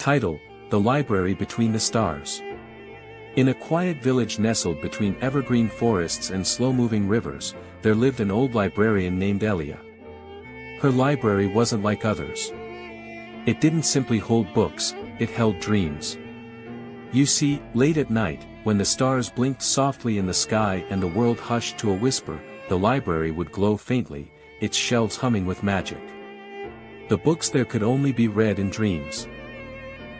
Title: The Library Between the Stars. In a quiet village nestled between evergreen forests and slow-moving rivers, there lived an old librarian named Elia. Her library wasn't like others. It didn't simply hold books, it held dreams. You see, late at night, when the stars blinked softly in the sky and the world hushed to a whisper, the library would glow faintly, its shelves humming with magic. The books there could only be read in dreams.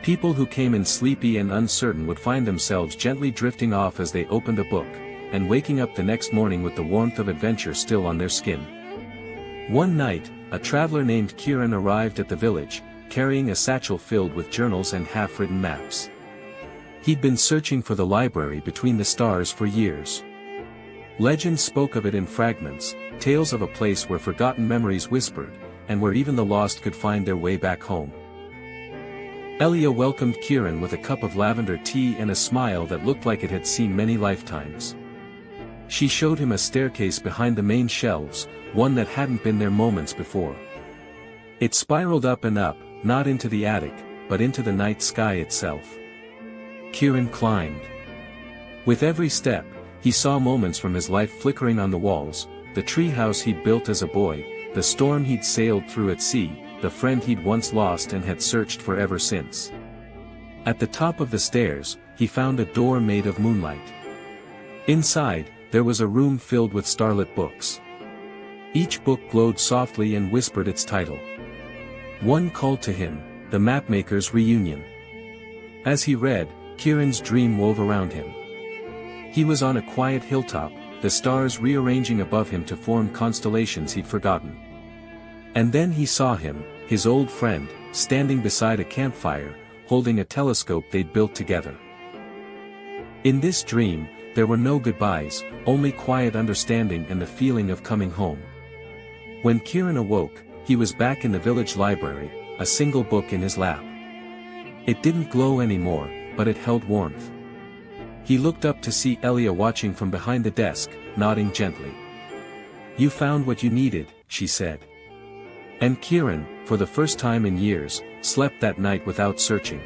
People who came in sleepy and uncertain would find themselves gently drifting off as they opened a book, and waking up the next morning with the warmth of adventure still on their skin. One night, a traveler named Kieran arrived at the village, carrying a satchel filled with journals and half-written maps. He'd been searching for the library between the stars for years. Legends spoke of it in fragments, tales of a place where forgotten memories whispered, and where even the lost could find their way back home. Elia welcomed Kieran with a cup of lavender tea and a smile that looked like it had seen many lifetimes. She showed him a staircase behind the main shelves, one that hadn't been there moments before. It spiraled up and up, not into the attic, but into the night sky itself. Kieran climbed. With every step, he saw moments from his life flickering on the walls: the treehouse he'd built as a boy, the storm he'd sailed through at sea, the friend he'd once lost and had searched for ever since. At the top of the stairs, he found a door made of moonlight. Inside, there was a room filled with starlit books. Each book glowed softly and whispered its title. One called to him, The Mapmaker's Reunion. As he read, Kieran's dream wove around him. He was on a quiet hilltop, the stars rearranging above him to form constellations he'd forgotten. And then he saw him, his old friend, standing beside a campfire, holding a telescope they'd built together. In this dream, there were no goodbyes, only quiet understanding and the feeling of coming home. When Kieran awoke, he was back in the village library, a single book in his lap. It didn't glow anymore, but it held warmth. He looked up to see Elia watching from behind the desk, nodding gently. "You found what you needed," she said. And Kieran, for the first time in years, slept that night without searching.